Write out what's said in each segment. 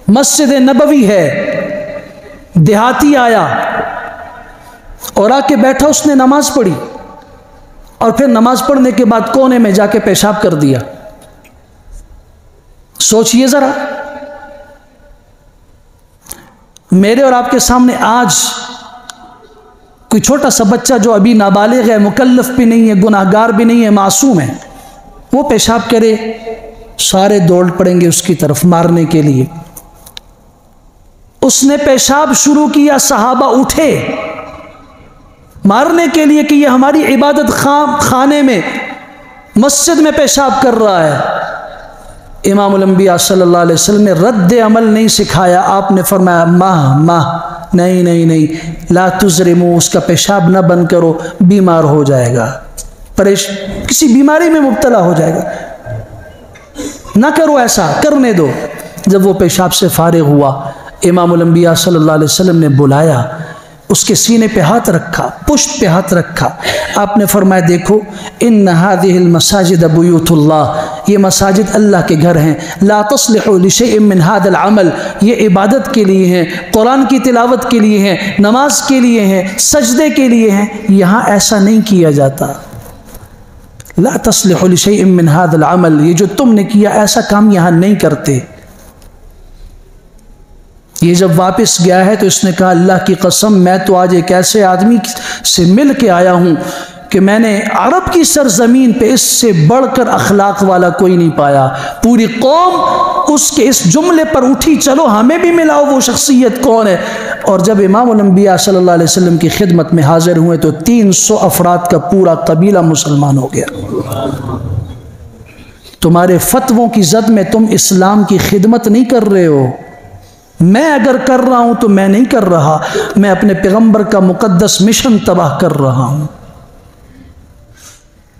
مسجد نبوی ہے، دیہاتی آیا اور آ کے بیٹھا، اس نے نماز پڑھی اور پھر نماز پڑھنے کے بعد کونے میں جا کے پیشاب کر دیا۔ سوچئے ذرا، میرے اور آپ کے سامنے آج کوئی چھوٹا سا بچہ جو ابھی نابالغ ہے، مکلف بھی نہیں ہے، گناہ گار بھی نہیں ہے، معصوم ہے، وہ پیشاب کرے، سارے دوڑ پڑیں گے اس کی طرف مارنے کے لیے۔ اس نے پیشاب شروع کیا، صحابہ اٹھے مارنے کے لیے کہ یہ ہماری عبادت خانے میں، مسجد میں پیشاب کر رہا ہے۔ امام الانبیاء صلی اللہ علیہ وسلم نے رد عمل نہیں سکھایا، آپ نے فرمایا نہیں، لا تزرمو، اس کا پیشاب نہ بند کرو، بیمار ہو جائے گا، کسی بیماری میں مبتلا ہو جائے گا، نہ کرو ایسا، کرنے دو۔ جب وہ پیشاب سے فارغ ہوا، امام الانبیاء صلی اللہ علیہ وسلم نے بلایا، اس کے سینے پہ ہاتھ رکھا، پشت پہ ہاتھ رکھا، آپ نے فرمایا دیکھو ان هذه المساجد بیوت اللہ، یہ مساجد اللہ کے گھر ہیں، لا تصلح لشیء من هذا العمل، یہ عبادت کے لیے ہیں، قرآن کی تلاوت کے لیے ہیں، نماز کے لیے ہیں، سجدے کے لیے ہیں، یہاں ایسا نہیں کیا جاتا۔ لا تصلح لشیء من هذا العمل، یہ جو تم نے کیا ایسا کام یہاں نہیں کرتے۔ یہ جب واپس گیا ہے تو اس نے کہا اللہ کی قسم میں تو آج ایک ایسے آدمی سے مل کے آیا ہوں کہ میں نے عرب کی سرزمین پہ اس سے بڑھ کر اخلاق والا کوئی نہیں پایا۔ پوری قوم اس کے اس جملے پر اٹھی، چلو ہمیں بھی ملاؤ وہ شخصیت کون ہے۔ اور جب امام الانبیاء صلی اللہ علیہ وسلم کی خدمت میں حاضر ہوئے تو 300 افراد کا پورا قبیلہ مسلمان ہو گیا۔ تمہارے فتووں کی زد میں تم اسلام کی خدمت نہیں کر رہے ہو۔ میں اگر کر رہا ہوں تو میں نہیں کر رہا، میں اپنے پیغمبر کا مقدس مشن تباہ کر رہا ہوں۔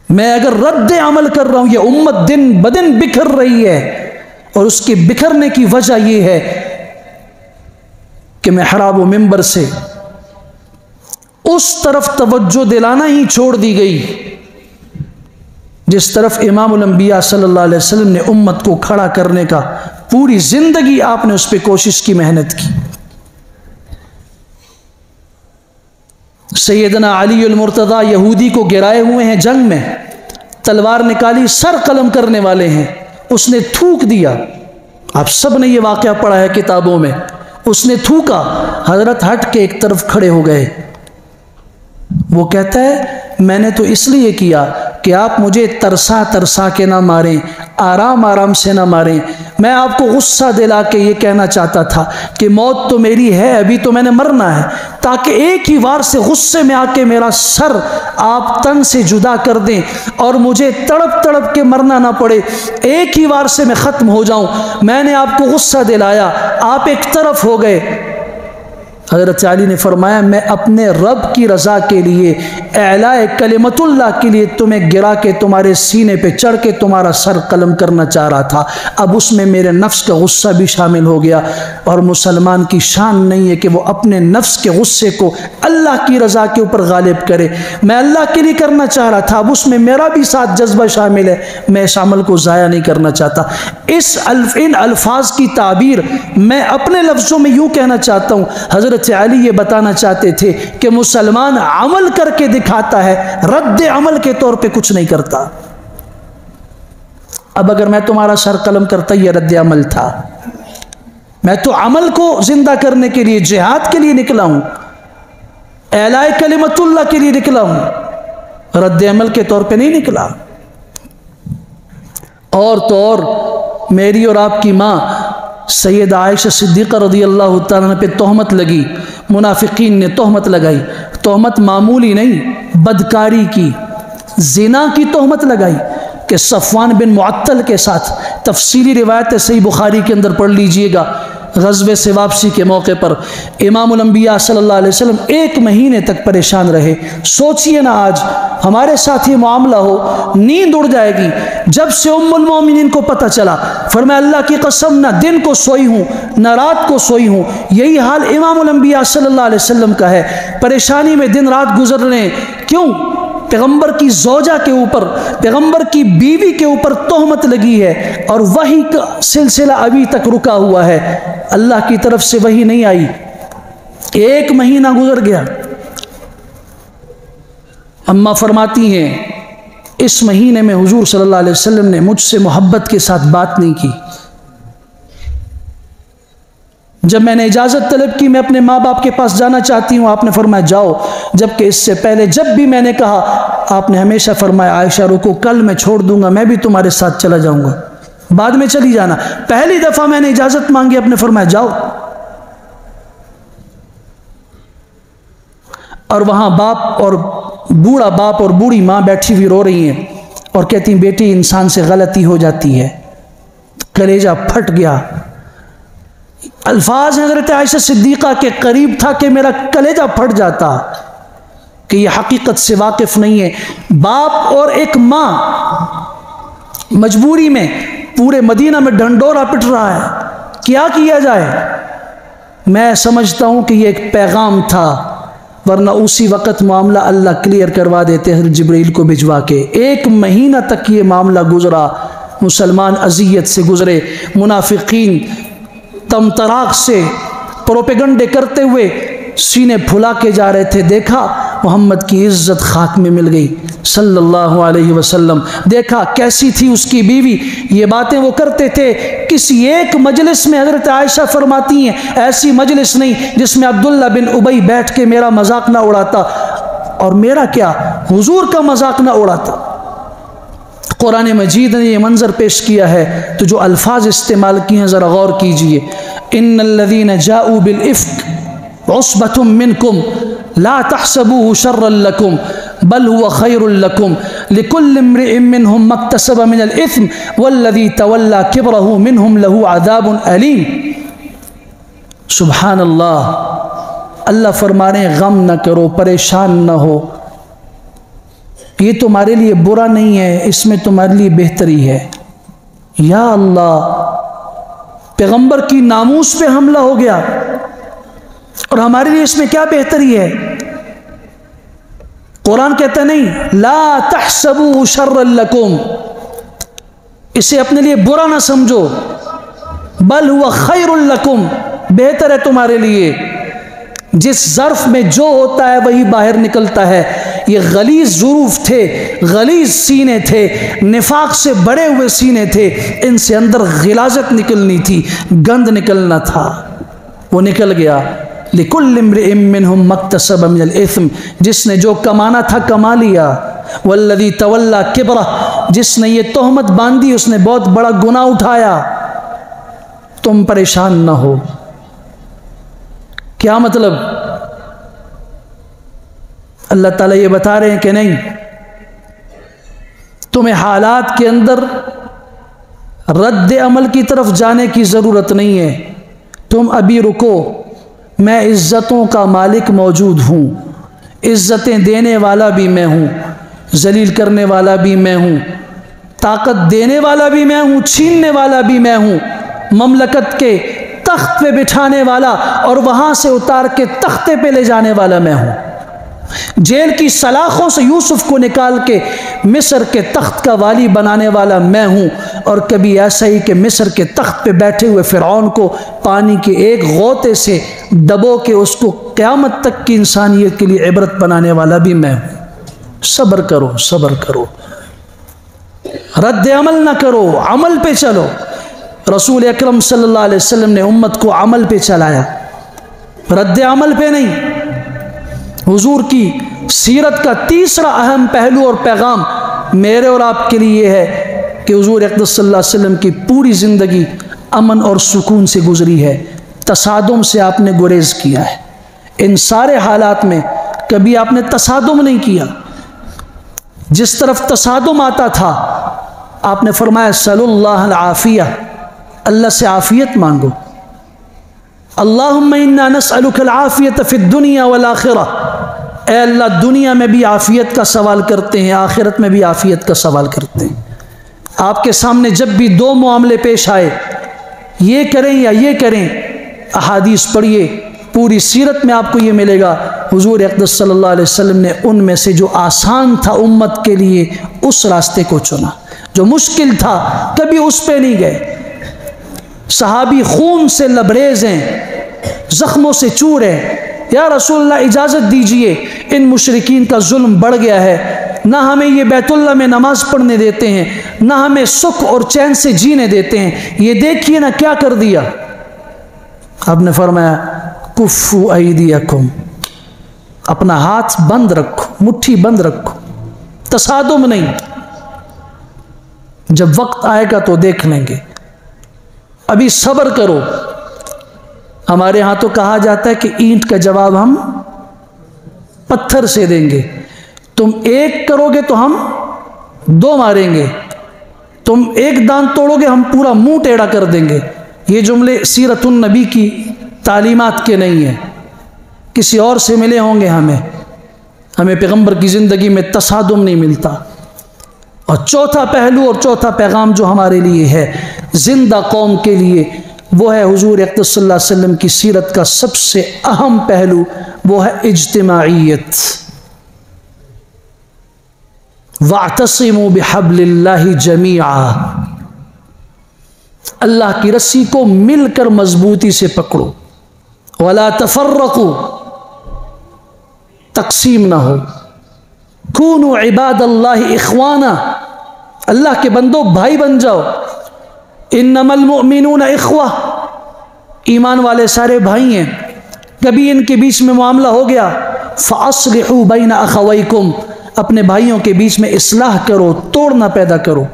میں اگر رد عمل کر رہا ہوں، یہ امت دن بدن بکھر رہی ہے، اور اس کے بکھرنے کی وجہ یہ ہے کہ محراب و منبر سے اس طرف توجہ دلانا ہی چھوڑ دی گئی جس طرف امام الانبیاء صلی اللہ علیہ وسلم نے امت کو کھڑا کرنے کا پوری زندگی آپ نے اس پہ کوشش کی، محنت کی۔ سیدنا علی المرتضیٰ یہودی کو گرائے ہوئے ہیں جنگ میں، تلوار نکالی، سر قلم کرنے والے ہیں، اس نے تھوک دیا۔ آپ سب نے یہ واقعہ پڑھا ہے کتابوں میں، اس نے تھوکا، حضرت ہٹ کے ایک طرف کھڑے ہو گئے۔ وہ کہتا ہے میں نے تو اس لیے کیا کہ آپ مجھے ترسا ترسا کے نہ ماریں، آرام آرام سے نہ ماریں، میں آپ کو غصہ دلا کے یہ کہنا چاہتا تھا کہ موت تو میری ہے، ابھی تو میں نے مرنا ہے، تاکہ ایک ہی وار سے غصے میں آ کے میرا سر آپ تن سے جدا کر دیں اور مجھے تڑپ تڑپ کے مرنا نہ پڑے، ایک ہی وار سے میں ختم ہو جاؤں۔ میں نے آپ کو غصہ دلایا، آپ ایک طرف ہو گئے۔ حضرت علی نے فرمایا میں اپنے رب کی رضا کے لیے، اعلاء کلمت اللہ کے لیے تمہیں گرا کے تمہارے سینے پہ چڑھ کے تمہارا سر قلم کرنا چاہ رہا تھا، اب اس میں میرے نفس کا غصہ بھی شامل ہو گیا، اور مسلمان کی شان نہیں ہے کہ وہ اپنے نفس کے غصے کو اللہ کی رضا کے اوپر غالب کرے۔ میں اللہ کے لیے کرنا چاہ رہا تھا، اب اس میں میرا بھی ساتھ جذبہ شامل ہے، میں اس عمل کو ضائع نہیں کرنا چاہتا۔ ان الفاظ کی تعبیر میں اپنے لفظوں میں یوں کہنا چاہتا ہوں، حضرت علی یہ بتانا چاہتے تھے کہ مسلمان عمل کر کے دکھاتا ہے، رد عمل کے طور پہ کچھ نہیں کرتا۔ اب اگر میں تمہارا سر قلم کرتا یہ رد عمل تھا، میں تو عمل کو زندہ کرنے کے لیے جہاد کے لیے نکلا ہوں، اعلاء کلمت اللہ کے لیے نکلا ہوں، رد عمل کے طور پہ نہیں نکلا۔ اور تو اور میری اور آپ کی ماں سید عائشہ صدیقہ رضی اللہ تعالیٰ پہ تہمت لگی، منافقین نے تہمت لگائی، تہمت معمولی نہیں، بدکاری کی، زنا کی تہمت لگائی کہ صفوان بن معطل کے ساتھ، تفصیلی روایت صحیح بخاری کے اندر پڑھ لیجئے گا، غزوے سے واپسی کے موقع پر امام الانبیاء صلی اللہ علیہ وسلم 1 مہینے تک پریشان رہے۔ سوچئے نا آج ہمارے ساتھ یہ معاملہ ہو، نیند اڑ جائے گی۔ جب سے ام المومنین کو پتہ چلا، فرمایا اللہ کی قسم نہ دن کو سوئی ہوں نہ رات کو سوئی ہوں۔ یہی حال امام الانبیاء صلی اللہ علیہ وسلم کا ہے، پریشانی میں دن رات گزر رہے ہیں۔ کیوں؟ پیغمبر کی زوجہ کے اوپر، پیغمبر کی بیوی کے اوپر تہمت لگی ہے، اور وہی کا سلسلہ ابھی تک رکا ہوا ہے۔ اللہ کی طرف سے وحی نہیں آئی. 1 مہینہ گزر گیا. اماں فرماتی ہیں اس مہینے میں حضور صلی اللہ علیہ وسلم نے مجھ سے محبت کے ساتھ بات نہیں کی. جب میں نے اجازت طلب کی میں اپنے ماں باپ کے پاس جانا چاہتی ہوں، آپ نے فرمایا جاؤ. جبکہ اس سے پہلے جب بھی میں نے کہا آپ نے ہمیشہ فرمایا عائشہ رکو، کل میں چھوڑ دوں گا، میں بھی تمہارے ساتھ چلا جاؤں گا، بعد میں چلی جانا. پہلی دفعہ میں نے اجازت مانگی، آپ نے فرمایا جاؤ. اور وہاں بوڑھا باپ اور بوڑھی ماں بیٹھی ہوئی رو رہی ہیں اور کہتی ہیں بیٹی انسان سے غلطی ہو جاتی ہے. کلیجہ پھٹ گیا. الفاظ حضرت عائشہ صدیقہ کے قریب تھا کہ میرا کلیجہ پھٹ جاتا کہ یہ حقیقت سے واقف نہیں ہے. باپ اور ایک ماں مجبوری میں پورے مدینہ میں ڈنڈورا پٹ رہا ہے، کیا کیا جائے؟ میں سمجھتا ہوں کہ یہ ایک پیغام تھا، ورنہ اسی وقت معاملہ اللہ کلیئر کروا دیتے حضرت جبرائیل کو بھجوا کے. 1 مہینہ تک یہ معاملہ گزرا. مسلمان اذیت سے گزرے، منافقین تمطراق سے پروپیگنڈے کرتے ہوئے سینے پھلا کے جا رہے تھے. دیکھا محمد کی عزت خاک میں مل گئی صلی اللہ علیہ وسلم. دیکھا کیسی تھی اس کی بیوی. یہ باتیں وہ کرتے تھے. کسی ایک مجلس میں حضرت عائشہ فرماتی ہیں ایسی مجلس نہیں جس میں عبداللہ بن ابی بیٹھ کے میرا مذاق نہ اڑاتا، اور میرا کیا حضور کا مذاق نہ اڑاتا. قرآن مجید نے یہ منظر پیش کیا ہے تو جو الفاظ استعمال کیے ہیں ذرا غور کیجئے. ان الذین جاؤوا بالافک عصبۃ منکم لا تحسبوه شرا لکم بل هو خیر لکم لکل امرئ منهم ما اکتسب من الاثم والذی تولى کبرہ منهم له عذاب علیم. سبحان اللہ. اللہ فرما رہے ہیں غم نہ کرو، پریشان نہ ہو، یہ تمہارے لیے برا نہیں ہے، اس میں تمہارے لیے بہتری ہے. یا اللہ، پیغمبر کی ناموس پہ حملہ ہو گیا اور ہمارے لیے اس میں کیا بہتری ہے؟ قرآن کہتا نہیں لا تحسبوا شرا لکم، اسے اپنے لیے برا نہ سمجھو، بل هو خیر لکم، بہتر ہے تمہارے لیے. جس ظرف میں جو ہوتا ہے وہی باہر نکلتا ہے. یہ غلیظ ظروف تھے، غلیظ سینے تھے، نفاق سے بڑے ہوئے سینے تھے، ان سے اندر غلاظت نکلنی تھی، گند نکلنا تھا، وہ نکل گیا. لِكُلِّ امْرِئٍ مِّنْهُمْ مَا اكْتَسَبَ مِنَ الْإِثْمِ، جس نے جو کمانا تھا کما لیا. وَالَّذِي تَوَلَّى كِبْرَهُ، جس نے یہ تہمت باندھی اس نے بہت بڑا گناہ اٹھایا. تم پریشان نہ ہو. کیا مطلب؟ اللہ تعالیٰ یہ بتا رہے ہیں کہ نہیں، تمہیں حالات کے اندر رد عمل کی طرف جانے کی ضرورت نہیں ہے. تم ابھی رکو، میں عزتوں کا مالک موجود ہوں، عزتیں دینے والا بھی میں ہوں، ذلیل کرنے والا بھی میں ہوں، طاقت دینے والا بھی میں ہوں، چھیننے والا بھی میں ہوں، مملکت کے تخت پہ بٹھانے والا اور وہاں سے اتار کے تختے پہ لے جانے والا میں ہوں. جیل کی سلاخوں سے یوسف کو نکال کے مصر کے تخت کا والی بنانے والا میں ہوں. اور کبھی ایسا ہی کہ مصر کے تخت پہ بیٹھے ہوئے فرعون کو پانی کے ایک غوطے سے دبو کے اس کو قیامت تک کی انسانیت کے لیے عبرت بنانے والا بھی میں ہوں. صبر کرو، صبر کرو، رد عمل نہ کرو، عمل پہ چلو. رسول اکرم صلی اللہ علیہ وسلم نے امت کو عمل پہ چلایا، رد عمل پہ نہیں. حضور کی سیرت کا تیسرا اہم پہلو اور پیغام میرے اور آپ کے لیے یہ ہے کہ حضور اقدس صلی اللہ علیہ وسلم کی پوری زندگی امن اور سکون سے گزری ہے. تصادم سے آپ نے گریز کیا ہے. ان سارے حالات میں کبھی آپ نے تصادم نہیں کیا. جس طرف تصادم آتا تھا آپ نے فرمایا صلی اللہ العافیہ، اللہ سے عافیت مانگو. اللہم انا نسألک العافیت فی الدنیا والآخرہ، اے اللہ دنیا میں بھی عافیت کا سوال کرتے ہیں، آخرت میں بھی عافیت کا سوال کرتے ہیں. آپ کے سامنے جب بھی دو معاملے پیش آئے، یہ کریں یا یہ کریں، احادیث پڑھیے، پوری سیرت میں آپ کو یہ ملے گا. حضور اقدس صلی اللہ علیہ وسلم نے ان میں سے جو آسان تھا امت کے لیے اس راستے کو چنا، جو مشکل تھا کبھی اس پہ نہیں گئے. صحابی خون سے لبریز ہیں، زخموں سے چور ہیں، یا رسول اللہ اجازت دیجئے، ان مشرکین کا ظلم بڑھ گیا ہے، نہ ہمیں یہ بیت اللہ میں نماز پڑھنے دیتے ہیں، نہ ہمیں سکھ اور چین سے جینے دیتے ہیں، یہ دیکھیے نا کیا کر دیا۔ آپ نے فرمایا کفو ایدیکم، اپنا ہاتھ بند رکھو، مٹھی بند رکھو، تصادم نہیں، جب وقت آئے گا تو دیکھ لیں گے، ابھی صبر کرو۔ ہمارے ہاں تو کہا جاتا ہے کہ اینٹ کا جواب ہم پتھر سے دیں گے، تم ایک کرو گے تو ہم دو ماریں گے، تم ایک دانت توڑو گے ہم پورا منہ ٹیڑھا کر دیں گے۔ یہ جملے سیرت النبی کی تعلیمات کے نہیں ہیں، کسی اور سے ملے ہوں گے، ہمیں پیغمبر کی زندگی میں تصادم نہیں ملتا۔ اور چوتھا پہلو اور چوتھا پیغام جو ہمارے لیے ہے زندہ قوم کے لیے، وہ ہے حضور اقدس صلی اللہ علیہ وسلم کی سیرت کا سب سے اہم پہلو، وہ ہے اجتماعیت۔ وَاعْتَصِمُوا بِحَبْلِ اللَّهِ جَمِيعًا، اللہ کی رسی کو مل کر مضبوطی سے پکڑو، وَلَا تَفَرَّقُوا، تقسیم نہ ہو، كُونُوا عِبَادَ اللَّهِ إِخْوَانًا، اللہ کے بندوں بھائی بن جاؤ، انما المؤمنون اخوہ، ایمان والے سارے بھائی ہیں، کبھی ان کے بیچ میں معاملہ ہو گیا فاصلحوا بین اخویکم، اپنے بھائیوں کے بیچ میں اصلاح کرو، توڑ نہ پیدا کرو،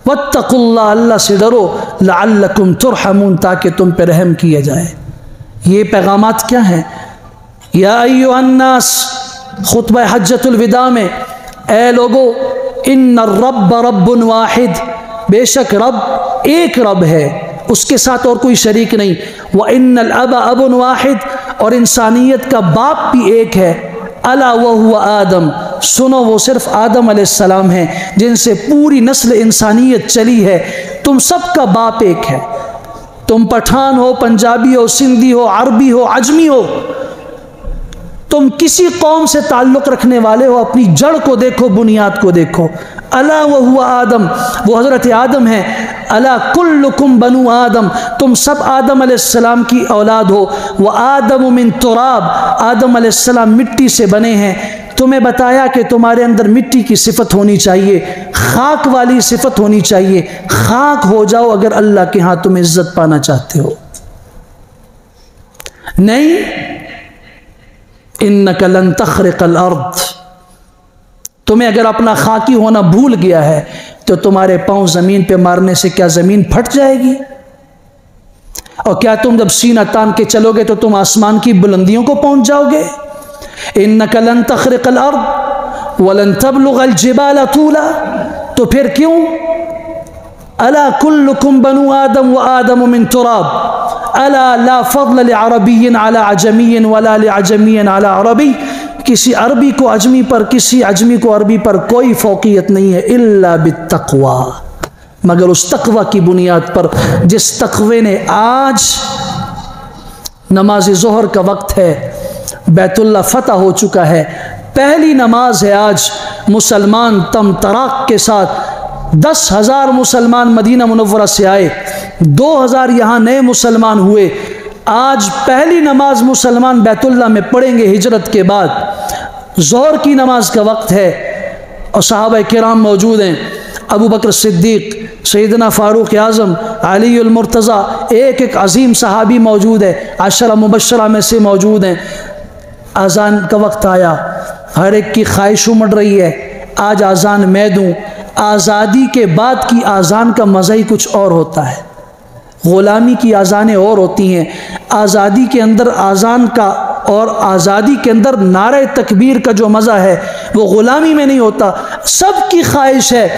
واتقوا اللہ، اللہ سے ڈرو، لعلکم ترحمون، تاکہ تم پہ رحم کیا جائے۔ یہ پیغامات کیا ہیں؟ یا ایھا الناس، خطبہ حجۃ الوداع میں، اے لوگو، ان الرب رب واحد، بے شک رب ایک رب ہے، اس کے ساتھ اور کوئی شریک نہیں، وَإِنَّ الْأَبَ أَبٌ وَاحِدٌ، اور انسانیت کا باپ بھی ایک ہے، أَلَا وَهُوَ آدم، سنو وہ صرف آدم علیہ السلام ہیں جن سے پوری نسل انسانیت چلی ہے، تم سب کا باپ ایک ہے، تم پٹھان ہو، پنجابی ہو، سندھی ہو، عربی ہو، عجمی ہو، تم کسی قوم سے تعلق رکھنے والے ہو، اپنی جڑ کو دیکھو، بنیاد کو دیکھو۔ الا وہو آدم، وہ حضرت آدم ہے، الا کلکم بنو آدم، تم سب آدم علیہ السلام کی اولاد ہو، وآدم من تراب، آدم علیہ السلام مٹی سے بنے ہیں، تمہیں بتایا کہ تمہارے اندر مٹی کی صفت ہونی چاہیے، خاک والی صفت ہونی چاہیے، خاک ہو جاؤ اگر اللہ کے ہاں تم عزت پانا چاہتے ہو، نہیں انک لن تخرق الارض، تمہیں اگر اپنا خاکی ہونا بھول گیا ہے تو تمہارے پاؤں زمین پہ مارنے سے کیا زمین پھٹ جائے گی؟ اور کیا تم جب سینہ تان کے چلو گے تو تم آسمان کی بلندیوں کو پہنچ جاؤ گے؟ انک لن تخرق الارض ولن تبلغ الجبال طولا، تو پھر کیوں؟ الا کلکم بنو آدم وآدم من تراب، الا لا فضل لعربی علی عجمی ولا لعجمی علی عربی، کسی عربی کو عجمی پر، کسی عجمی کو عربی پر کوئی فوقیت نہیں ہے، الا بالتقوی، مگر اس تقوی کی بنیاد پر جس تقوی نے، آج نماز ظہر کا وقت ہے، بیت اللہ فتح ہو چکا ہے، پہلی نماز ہے آج، مسلمان تم تراق کے ساتھ 10,000 مسلمان مدینہ منورہ سے آئے، 2,000 یہاں نئے مسلمان ہوئے، آج پہلی نماز مسلمان بیت اللہ میں پڑھیں گے ہجرت کے بعد، ظہر کی نماز کا وقت ہے، اور صحابہ کرام موجود ہیں، ابو بکر صدیق، سیدنا فاروق اعظم، علی المرتضیٰ، ایک ایک عظیم صحابی موجود ہے، عشرہ مبشرہ میں سے موجود ہیں، اذان کا وقت آیا، ہر ایک کی خواہش امڑ رہی ہے، آج اذان میں دوں، آزادی کے بعد کی اذان کا مزہ ہی کچھ اور ہوتا ہے، غلامی کی اذانیں اور ہوتی ہیں، آزادی کے اندر اذان کا اور آزادی کے اندر نعرہ تکبیر کا جو مزہ ہے وہ غلامی میں نہیں ہوتا۔ سب کی خواہش ہے،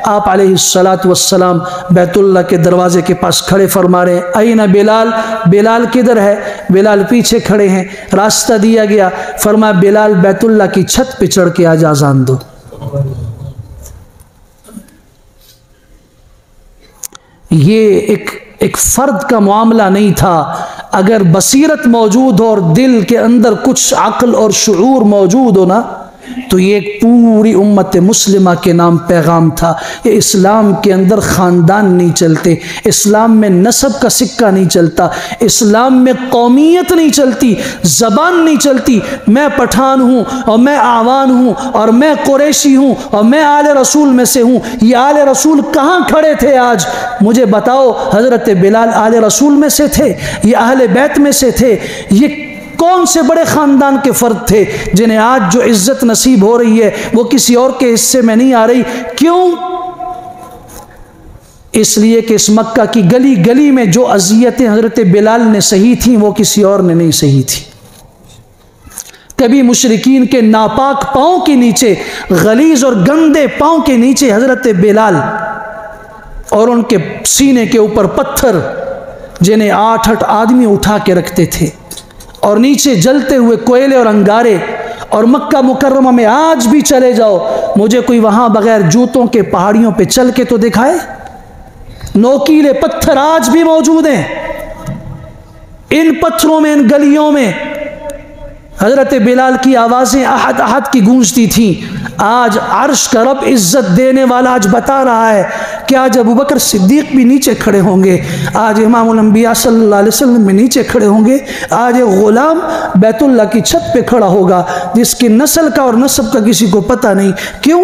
آپ علیہ السلام بیت اللہ کے دروازے کے پاس کھڑے فرما رہے ہیں، این بلال، بلال کدھر ہے؟ بلال پیچھے کھڑے ہیں، راستہ دیا گیا، فرمایا بلال بیت اللہ کی چھت پہ چڑھ کے آج اذان دو۔ یہ ایک فرد کا معاملہ نہیں تھا، اگر بصیرت موجود ہو اور دل کے اندر کچھ عقل اور شعور موجود ہو نا، تو یہ ایک پوری امت مسلمہ کے نام پیغام تھا۔ یہ اسلام کے اندر خاندان نہیں چلتے، اسلام میں نسب کا سکہ نہیں چلتا، اسلام میں قومیت نہیں چلتی، زبان نہیں چلتی، میں پٹھان ہوں اور میں آوان ہوں اور میں قریشی ہوں اور میں آل رسول میں سے ہوں۔ یہ آل رسول کہاں کھڑے تھے آج؟ مجھے بتاؤ۔ حضرت بلال آل رسول میں سے تھے، یہ اہل بیت میں سے تھے، یہ کون سے بڑے خاندان کے فرد تھے جنہیں آج جو عزت نصیب ہو رہی ہے وہ کسی اور کے حصے میں نہیں آ رہی؟ کیوں؟ اس لیے کہ اس مکہ کی گلی گلی میں جو اذیتیں حضرت بلال نے سہی تھیں وہ کسی اور نے نہیں سہی تھی۔ کبھی مشرکین کے ناپاک پاؤں کے نیچے، غلیظ اور گندے پاؤں کے نیچے حضرت بلال اور ان کے سینے کے اوپر پتھر جنہیں 8 آدمی اٹھا کے رکھتے تھے، اور نیچے جلتے ہوئے کوئلے اور انگارے، اور مکہ مکرمہ میں آج بھی چلے جاؤ، مجھے کوئی وہاں بغیر جوتوں کے پہاڑیوں پہ چل کے تو دکھائے۔ نوکیلے پتھر آج بھی موجود ہیں، ان پتھروں میں، ان گلیوں میں حضرت بلال کی آوازیں احد احد کی گونجتی تھیں۔ آج عرش کا رب عزت دینے والا آج بتا رہا ہے کہ آج ابوبکر صدیق بھی نیچے کھڑے ہوں گے، آج امام الانبیاء صلی اللہ علیہ وسلم بھی نیچے کھڑے ہوں گے، آج ایک غلام بیت اللہ کی چھت پہ کھڑا ہوگا جس کی نسل کا اور نسب کا کسی کو پتہ نہیں۔ کیوں؟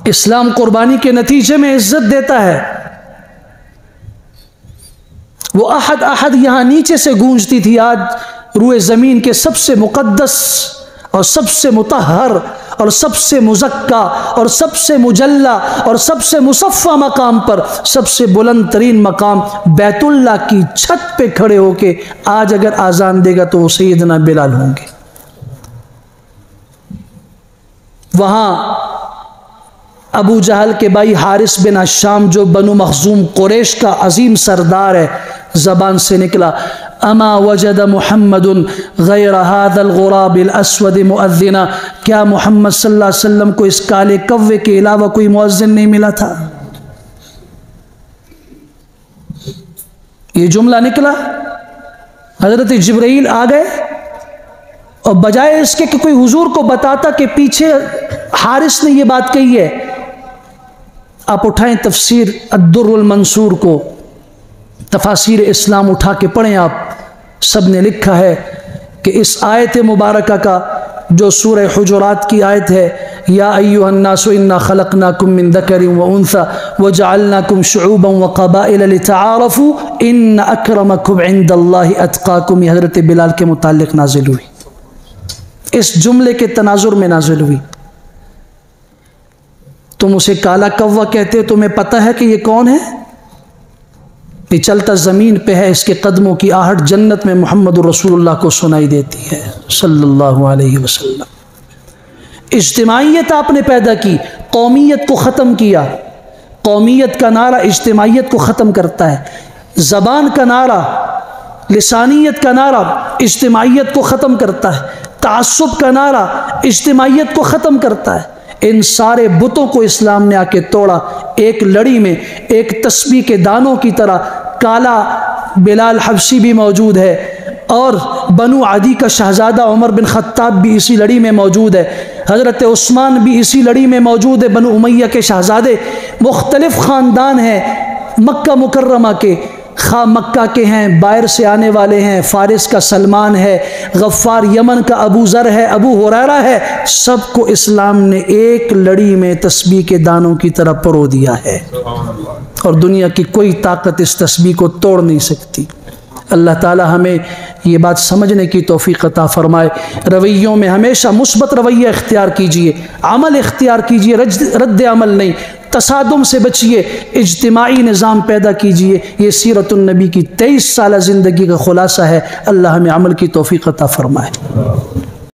اسلام قربانی کے نتیجے میں عزت دیتا ہے۔ وہ احد احد یہاں نیچے سے گونجتی تھی، آج روئے زمین کے سب سے مقدس اور سب سے مطہر اور سب سے مزکا اور سب سے مجلہ اور سب سے مصفہ مقام پر، سب سے بلند ترین مقام بیت اللہ کی چھت پہ کھڑے ہو کے آج اگر آذان دے گا تو وہ سیدنا بلال ہوں گے۔ وہاں ابو جہل کے بھائی حارث بن ہشام جو بنو مخزوم قریش کا عظیم سردار ہے، زبان سے نکلا، اما وجد محمد غیر هذا الغراب الاسود مؤذنا، کیا محمد صلی اللہ علیہ وسلم کو اس کالے کوے کے علاوہ کوئی مؤذن نہیں ملا تھا؟ یہ جملہ نکلا، حضرت جبرائیل آ گئے اور بجائے اس کے کہ کوئی حضور کو بتاتا کہ پیچھے حارث نے یہ بات کہی ہے، آپ اٹھائیں تفسیر الدر المنصور کو، تفاسیر اسلام اٹھا کے پڑھیں، آپ سب نے لکھا ہے کہ اس آیت مبارکہ کا جو سورہ حجرات کی آیت ہے، یا ایھا الناس انا خلقناکم من ذکر وانثی وجعلناکم شعوبا وقبائل لتعارفوا ان اکرمکم عند اللہ اتقاکم، یہ حضرت بلال کے متعلق نازل ہوئی، اس جملے کے تناظر میں نازل ہوئی۔ تم اسے کالا کوا کہتے ہو، تمہیں پتہ ہے کہ یہ کون ہے؟ یہ چلتا زمین پہ ہے، اس کے قدموں کی آہٹ جنت میں محمد رسول اللہ کو سنائی دیتی ہے صلی اللہ علیہ وسلم۔ اجتماعیت آپ نے پیدا کی، قومیت کو ختم کیا۔ قومیت کا نعرہ اجتماعیت کو ختم کرتا ہے، زبان کا نعرہ، لسانیت کا نعرہ اجتماعیت کو ختم کرتا ہے، تعصب کا نعرہ اجتماعیت کو ختم کرتا ہے۔ ان سارے بتوں کو اسلام نے آ کے توڑا، ایک لڑی میں ایک تسبیح کے دانوں کی طرح کالا بلال حبشی بھی موجود ہے، اور بنو عدی کا شہزادہ عمر بن خطاب بھی اسی لڑی میں موجود ہے، حضرت عثمان بھی اسی لڑی میں موجود ہے، بنو امیہ کے شہزادے، مختلف خاندان ہیں مکہ مکرمہ کے، خواہ مکہ کے ہیں، باہر سے آنے والے ہیں، فارس کا سلمان ہے، غفار یمن کا ابو ذر ہے، ابو ہریرہ ہے، سب کو اسلام نے ایک لڑی میں تسبیح کے دانوں کی طرح پرو دیا ہے، اور دنیا کی کوئی طاقت اس تسبیح کو توڑ نہیں سکتی۔ اللہ تعالی ہمیں یہ بات سمجھنے کی توفیق عطا فرمائے۔ رویوں میں ہمیشہ مثبت رویہ اختیار کیجئے، عمل اختیار کیجئے، رد عمل نہیں، تصادم سے بچیے، اجتماعی نظام پیدا کیجئے۔ یہ سیرت النبی کی 23 سالہ زندگی کا خلاصہ ہے۔ اللہ ہمیں عمل کی توفیق عطا فرمائے۔